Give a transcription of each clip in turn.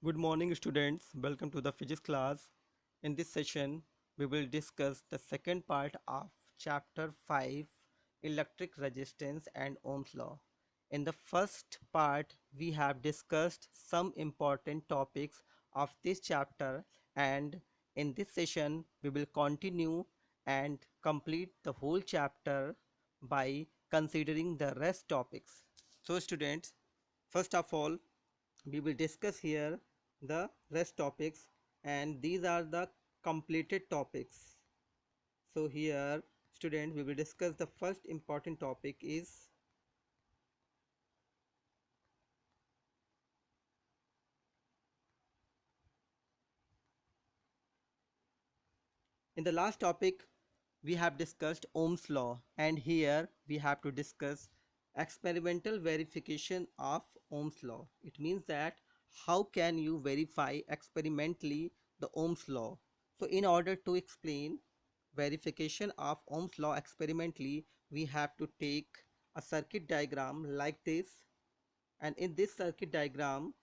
Good morning, students. Welcome to the physics class. In this session, we will discuss the second part of chapter 5 Electric Resistance and Ohm's Law. In the first part, we have discussed some important topics of this chapter, and in this session, we will continue and complete the whole chapter by considering the rest topics. So, students, first of all, we will discuss here the rest topics, and these are the completed topics. So here, student, we will discuss the first important topic is in the last topic we have discussed Ohm's law, and here we have to discuss experimental verification of Ohm's law. It means that how can you verify experimentally the Ohm's law. So in order to explain verification of Ohm's law experimentally, we have to take a circuit diagram like this, and in this circuit diagram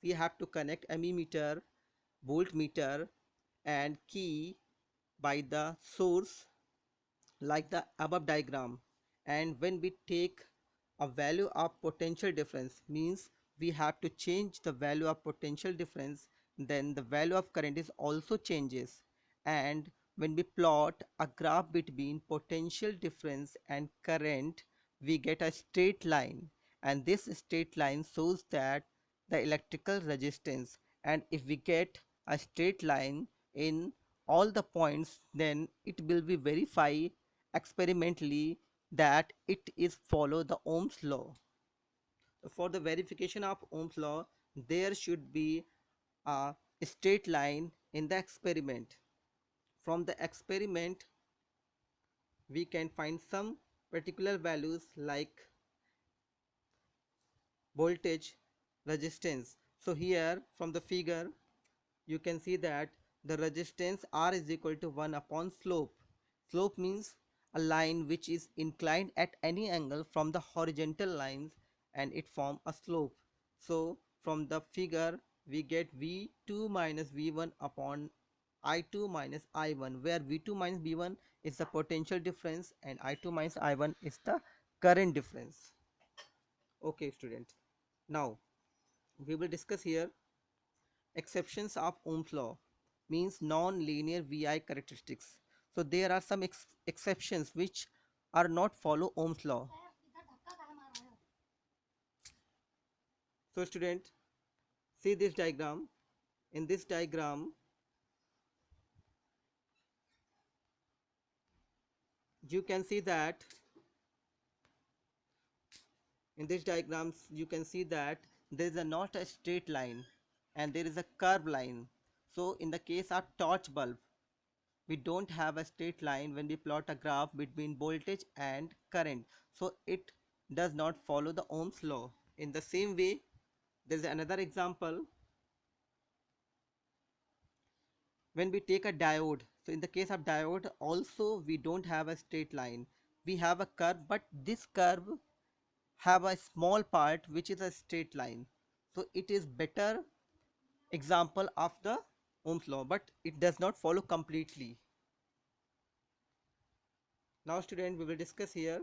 we have to connect ammeter, voltmeter and key by the source like the above diagram. And when we take a value of potential difference, means we have to change the value of potential difference, then the value of current is also changes. And when we plot a graph between potential difference and current, we get a straight line, and this straight line shows that the electrical resistance. And if we get a straight line in all the points, then it will be verified experimentally that it is follow the Ohm's law. For the verification of Ohm's law, there should be a straight line in the experiment. From the experiment, we can find some particular values like voltage, resistance. So here from the figure, you can see that the resistance R is equal to 1 upon slope. Slope means a line which is inclined at any angle from the horizontal lines, and it form a slope. So from the figure we get V2 minus V1 upon I2 minus I1, where V2 minus V1 is the potential difference and I2 minus I1 is the current difference. Okay, student. Now we will discuss here exceptions of Ohm's law, means non-linear VI characteristics. So there are some exceptions which are not follow Ohm's law. So student, see this diagram. In this diagram, you can see that in this diagrams you can see that there is not a straight line and there is a curved line. So in the case of torch bulb, we don't have a straight line when we plot a graph between voltage and current, so it does not follow the Ohm's law. In the same way, there is another example. When we take a diode, so in the case of diode also we don't have a straight line, we have a curve, but this curve have a small part which is a straight line, so it is better example of the Ohm's law, but it does not follow completely. Now student, we will discuss here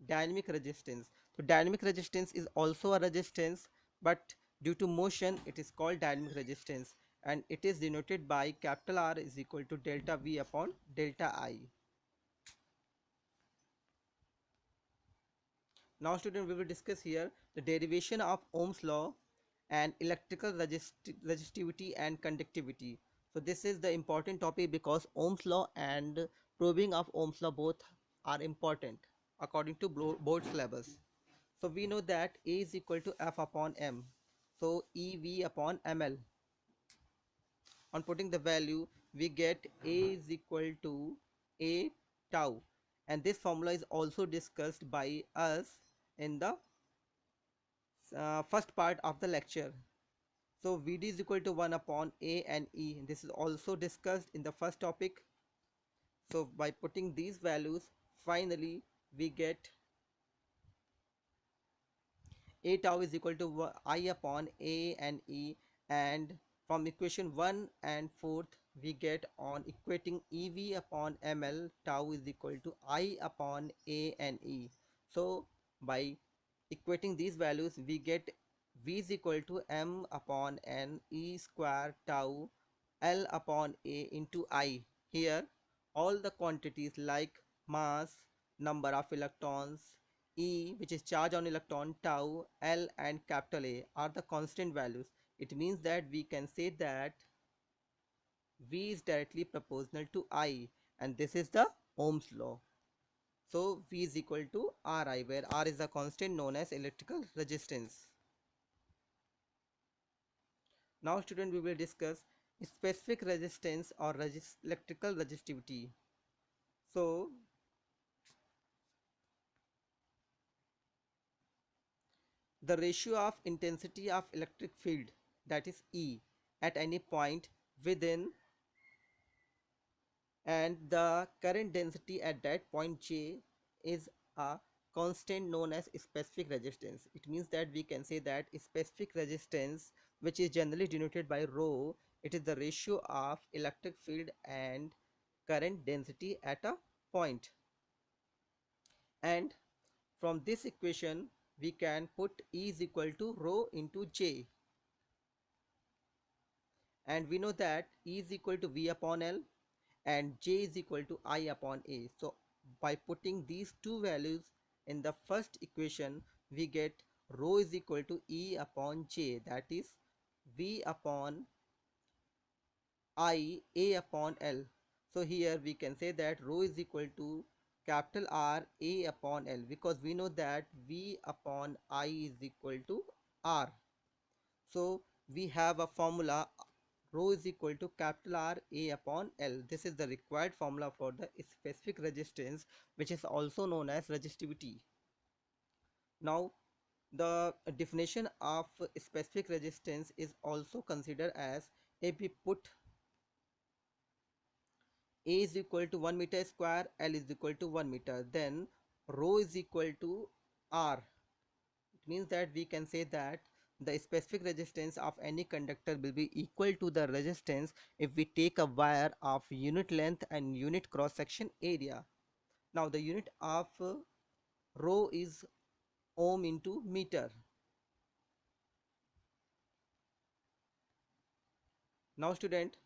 dynamic resistance. So dynamic resistance is also a resistance, but due to motion it is called dynamic resistance, and it is denoted by capital R is equal to delta V upon delta I. Now student, we will discuss here the derivation of Ohm's law and electrical resistivity and conductivity. So this is the important topic because Ohm's law and proving of Ohm's law both are important according to board syllabus. So we know that A is equal to F upon M. So EV upon ML. On putting the value, we get A is equal to A tau. And this formula is also discussed by us in the first part of the lecture. So Vd is equal to 1 upon A and E. This is also discussed in the first topic. So by putting these values, finally we get A tau is equal to I upon A and E, and from equation 1 and 4th we get on equating EV upon ML, tau is equal to I upon A and E. So by equating these values we get V is equal to M upon N E square tau L upon A into I. Here all the quantities like mass, number of electrons, E, which is charge on electron, tau, L and capital A are the constant values. It means that we can say that V is directly proportional to I, and this is the Ohm's law. So V is equal to Ri, where R is the constant known as electrical resistance. Now student, we will discuss specific resistance or electrical resistivity. So the ratio of intensity of electric field, that is E, at any point within, and the current density at that point J is a constant known as specific resistance. It means that we can say that specific resistance, which is generally denoted by rho, it is the ratio of electric field and current density at a point. And from this equation we can put E is equal to rho into J, and we know that E is equal to V upon L and J is equal to I upon A. So by putting these two values in the first equation we get rho is equal to E upon J, that is V upon I A upon L. So here we can say that rho is equal to capital R A upon L, because we know that V upon I is equal to R. So we have a formula, rho is equal to capital R A upon L. This is the required formula for the specific resistance, which is also known as resistivity. Now the definition of specific resistance is also considered as, if we put A is equal to 1 meter square, L is equal to 1 meter, then rho is equal to R. It means that we can say that the specific resistance of any conductor will be equal to the resistance if we take a wire of unit length and unit cross section area. Now the unit of rho is ohm into meter. Now student,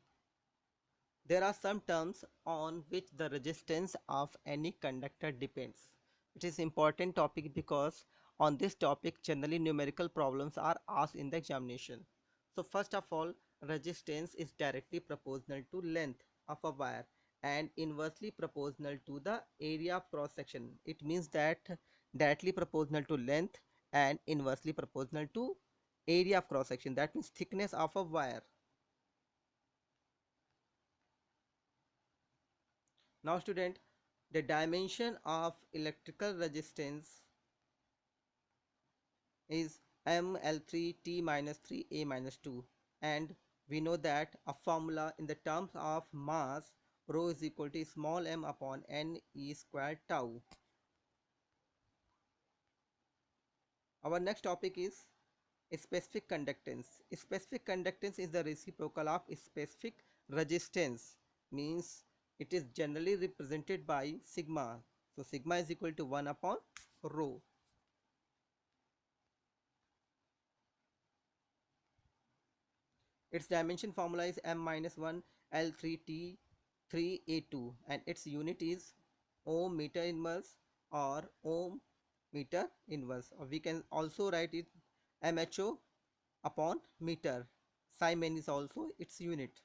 there are some terms on which the resistance of any conductor depends. It is important topic because on this topic generally numerical problems are asked in the examination. So first of all, resistance is directly proportional to length of a wire and inversely proportional to the area of cross section. It means that directly proportional to length and inversely proportional to area of cross section. That means thickness of a wire. Now student, the dimension of electrical resistance is ML3T minus 3A minus 2, and we know that a formula in the terms of mass, rho is equal to small m upon n E squared tau. Our next topic is specific conductance. Specific conductance is the reciprocal of specific resistance, means it is generally represented by sigma. So sigma is equal to 1 upon rho. Its dimension formula is m minus 1 L3T 3A2, and its unit is ohm meter inverse or ohm meter inverse, or we can also write it MHO upon meter. Siemen is also its unit,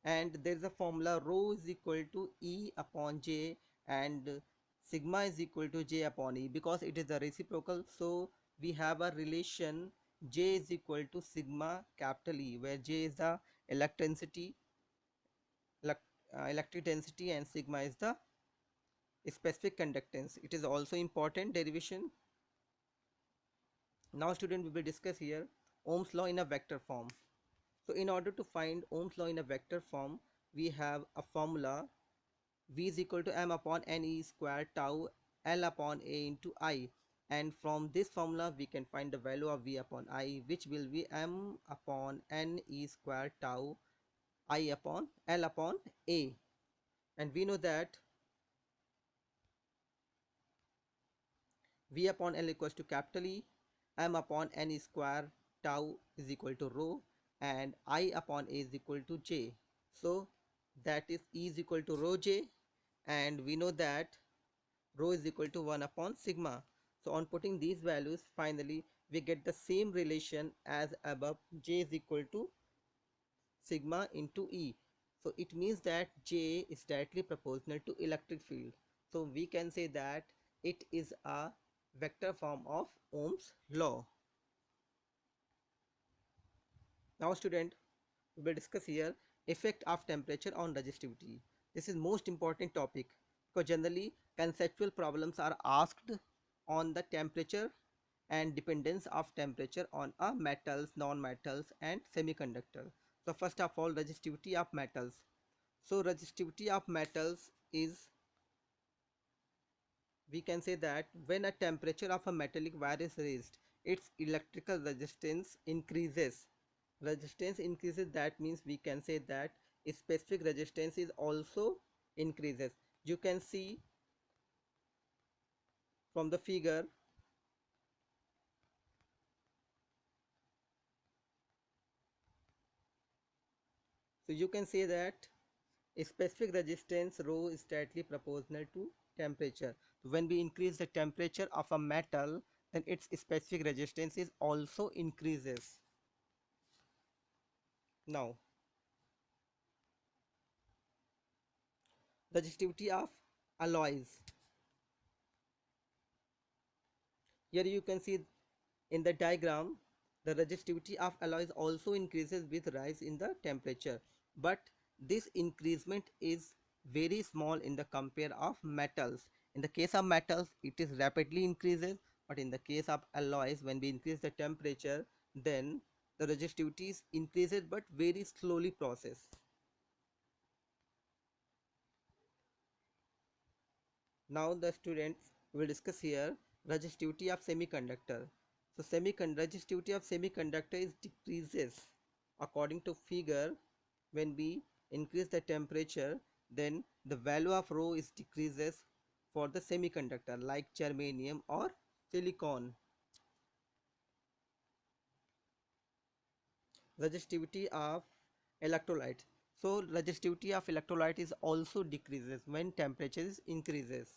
and there is a formula rho is equal to E upon J and sigma is equal to J upon E. Because it is the reciprocal, so we have a relation J is equal to sigma capital E, where J is the electric density and sigma is the specific conductance. It is also important derivation. Now student, we will discuss here Ohm's law in a vector form. So in order to find Ohm's law in a vector form, we have a formula V is equal to m upon n E square tau L upon A into I. and from this formula we can find the value of V upon I, which will be m upon n e square tau I upon L upon A. And we know that V upon L equals to capital E, m upon n e square tau is equal to rho, and I upon A is equal to J. So that is E is equal to rho J, and we know that rho is equal to 1 upon sigma. So on putting these values, finally we get the same relation as above. J is equal to sigma into E. So it means that J is directly proportional to electric field. So we can say that it is a vector form of Ohm's law. Now student, we will discuss here effect of temperature on resistivity. This is most important topic because generally conceptual problems are asked on the temperature and dependence of temperature on a metals, non-metals and semiconductor. So first of all, resistivity of metals. So resistivity of metals is, we can say that when a temperature of a metallic wire is raised, its electrical resistance increases. Resistance increases, that means we can say that its specific resistance is also increases. You can see from the figure, so you can say that specific resistance rho is directly proportional to temperature. So when we increase the temperature of a metal, then its specific resistance is also increases. Now, resistivity of alloys. Here you can see in the diagram, the resistivity of alloys also increases with rise in the temperature, but this increasement is very small in the compare of metals. In the case of metals, it is rapidly increases, but in the case of alloys, when we increase the temperature, then the resistivity is increases but very slowly process. Now the students will discuss here resistivity of semiconductor. So resistivity of semiconductor is decreases according to figure. When we increase the temperature, then the value of rho is decreases for the semiconductor like germanium or silicon. Resistivity of electrolyte. So resistivity of electrolyte is also decreases when temperature is increases.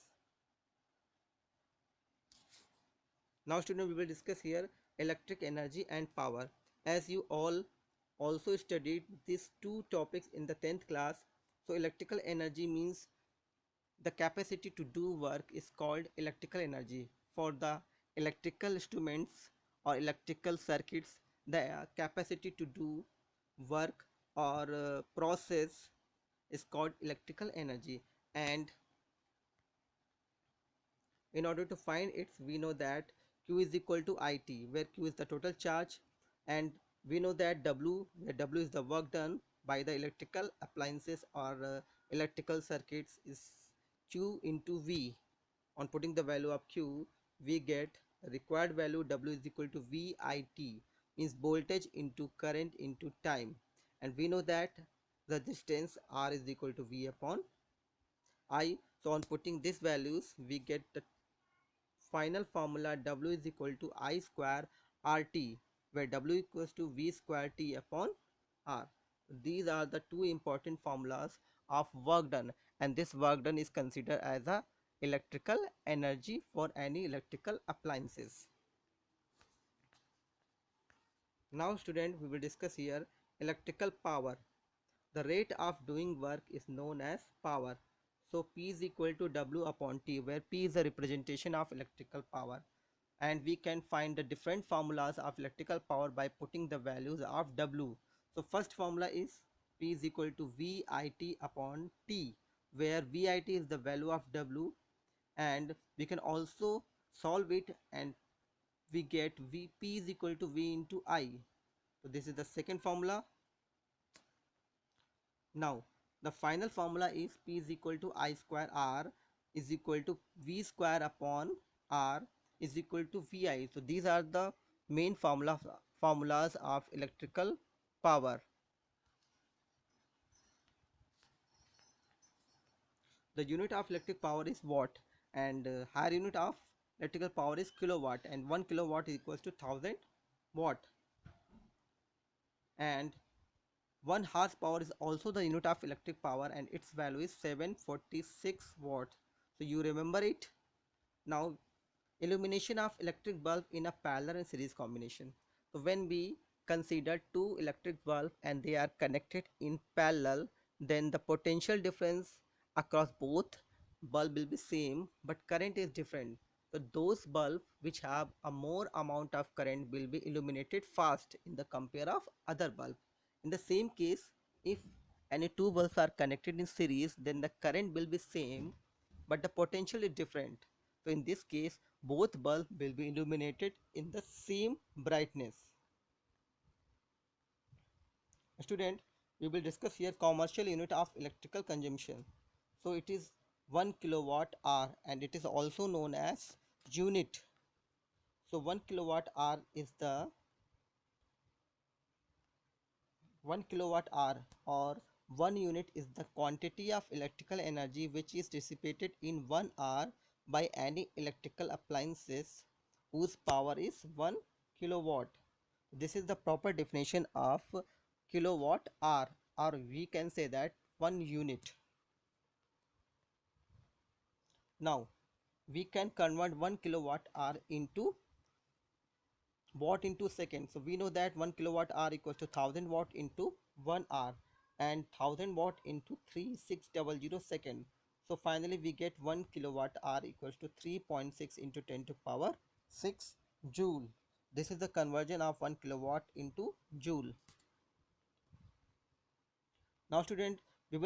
Now student, we will discuss here electric energy and power. As you all also studied these two topics in the 10th class, so electrical energy means the capacity to do work is called electrical energy. For the electrical instruments or electrical circuits, the capacity to do work or process is called electrical energy. And in order to find it, we know that Q is equal to IT, where Q is the total charge, and we know that W, where W is the work done by the electrical appliances or electrical circuits, is Q into V. On putting the value of Q, we get required value W is equal to VIT, means voltage into current into time, and we know that resistance R is equal to V upon I. So on putting these values, we get the final formula W is equal to I square RT, where W equals to V square T upon R. These are the two important formulas of work done, and this work done is considered as a electrical energy for any electrical appliances. Now student, we will discuss here electrical power. The rate of doing work is known as power. So P is equal to W upon T, where P is a representation of electrical power. And we can find the different formulas of electrical power by putting the values of W. So first formula is P is equal to VIT upon T, where VIT is the value of W, and we can also solve it and we get P is equal to V into I. So this is the second formula. Now the final formula is P is equal to I square R is equal to V square upon R, is equal to Vi. So these are the main formulas of electrical power. The unit of electric power is watt, and higher unit of electrical power is kilowatt, and 1 kilowatt is equals to 1000 watt, and 1 horsepower is also the unit of electric power, and its value is 746 watt. So you remember it. Now, illumination of electric bulb in a parallel and series combination. So when we consider two electric bulb and they are connected in parallel, then the potential difference across both bulb will be same, but current is different. So those bulb which have a more amount of current will be illuminated fast in the compare of other bulb. In the same case, if any two bulbs are connected in series, then the current will be same, but the potential is different. So in this case, both bulbs will be illuminated in the same brightness. Student, we will discuss here commercial unit of electrical consumption. So it is 1 kilowatt hour, and it is also known as unit. So 1 kilowatt hour is the 1 kilowatt hour, or 1 unit is the quantity of electrical energy which is dissipated in 1 hour by any electrical appliances whose power is 1 kilowatt. This is the proper definition of kilowatt hour, or we can say that 1 unit. Now we can convert 1 kilowatt hour into watt into second. So we know that 1 kilowatt hour equals to 1000 watt into 1 hour, and 1000 watt into 3600 second. So finally we get 1 kilowatt hour equals to 3.6 into 10 to power 6 joule. This is the conversion of 1 kilowatt into joule. Now student, we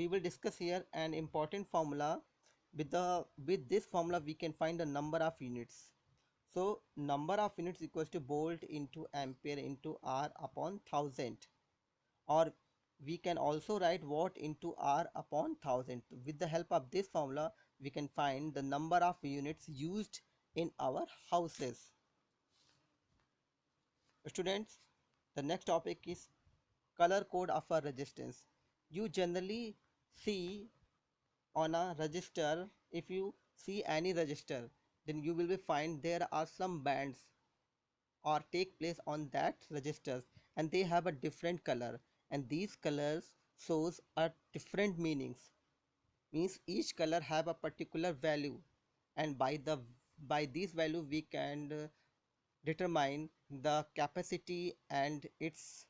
will discuss here an important formula. With this formula we can find the number of units. So number of units equals to volt into ampere into R upon 1000, or we can also write watt into R upon 1000. With the help of this formula we can find the number of units used in our houses. Students, the next topic is color code of a resistance. You generally see on a register, if you see any register, then you will be find there are some bands or take place on that registers, and they have a different color, and these colors shows a different meanings. Means each color have a particular value, and by this value we can determine the capacity and its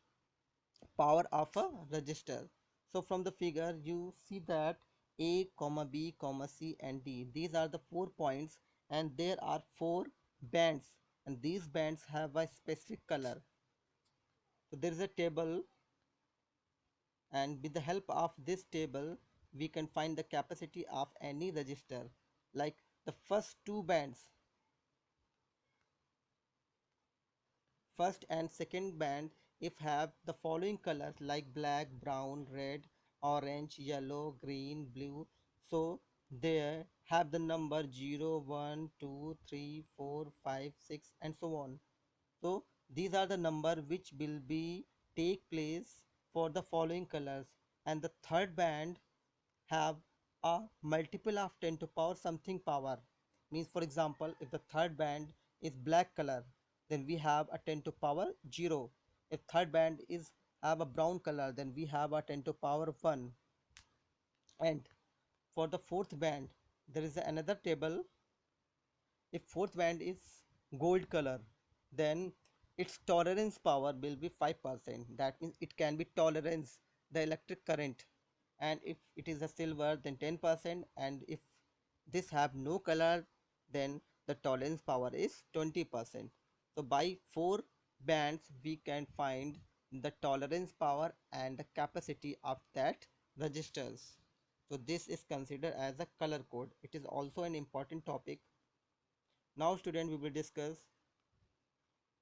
power of a register. So from the figure you see that A comma B comma C and D, these are the 4 points, and there are 4 bands, and these bands have a specific color. So there is a table, and with the help of this table we can find the capacity of any register. Like the first 2 bands, first and second band, if have the following colors like black, brown, red, orange, yellow, green, blue, so they have the number 0, 1, 2, 3, 4, 5, 6, and so on. So these are the number which will be take place for the following colors, and the third band have a multiple of 10 to power something power. Means for example, if the third band is black color, then we have a 10 to power 0. If third band is have a brown color, then we have a 10 to power 1. And for the fourth band, there is another table. If fourth band is gold color, then its tolerance power will be 5%. That means it can be tolerance the electric current. And if it is a silver, then 10%, and if this have no color, then the tolerance power is 20%. So by 4 bands we can find the tolerance power and the capacity of that registers. So this is considered as a color code. It is also an important topic. Now student, we will discuss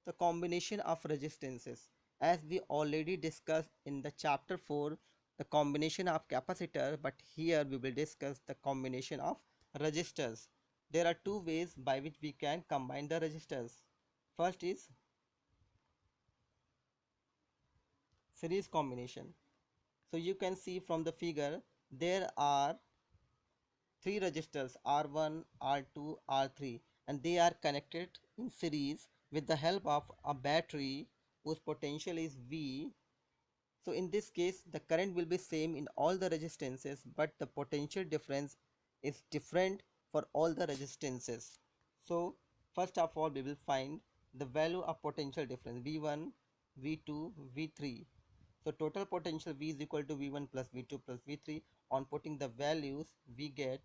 the combination of resistances. As we already discussed in the chapter 4 the combination of capacitor, but here we will discuss the combination of resistors. There are two ways by which we can combine the resistors. First is series combination. So you can see from the figure there are three resistors R1, R2, R3, and they are connected in series with the help of a battery whose potential is V. So in this case the current will be same in all the resistances, but the potential difference is different for all the resistances. So first of all we will find the value of potential difference V1, V2, V3. So total potential V is equal to V1 plus V2 plus V3. On putting the values we get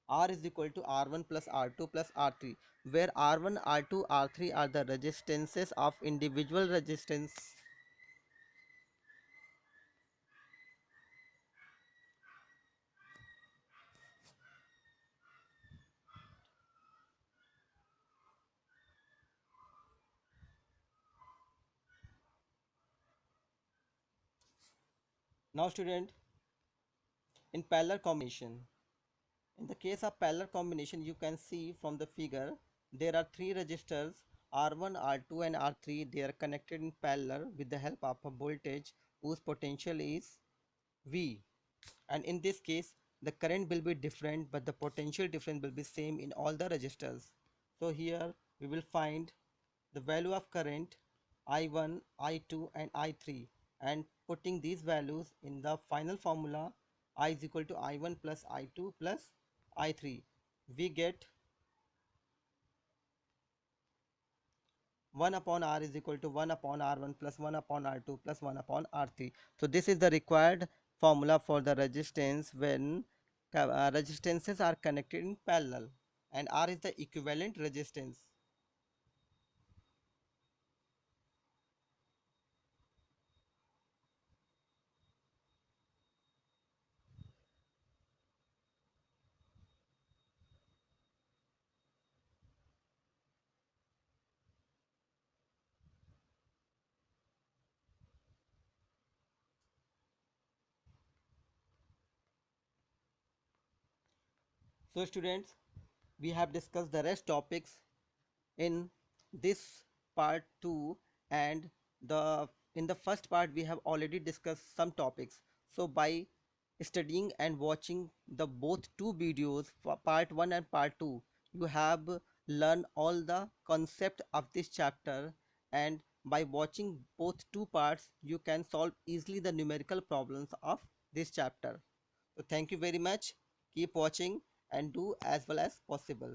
R is equal to R1 plus R2 plus R3, where R1, R2, R3 are the resistances of individual resistance. Now student, in parallel combination, in the case of parallel combination, you can see from the figure there are three resistors R1, R2 and R3. They are connected in parallel with the help of a voltage whose potential is V. And in this case the current will be different, but the potential difference will be same in all the resistors. So here we will find the value of current I1, I2 and I3, and putting these values in the final formula I is equal to I1 plus I2 plus I3, we get 1 upon R is equal to 1 upon R1 plus 1 upon R2 plus 1 upon R3. So this is the required formula for the resistance when resistances are connected in parallel, and R is the equivalent resistance. So students, we have discussed the rest topics in this part 2, and the in the first part we have already discussed some topics. So by studying and watching the both two videos for part 1 and part 2, you have learned all the concept of this chapter, and by watching both two parts you can solve easily the numerical problems of this chapter. So thank you very much. Keep watching and do as well as possible.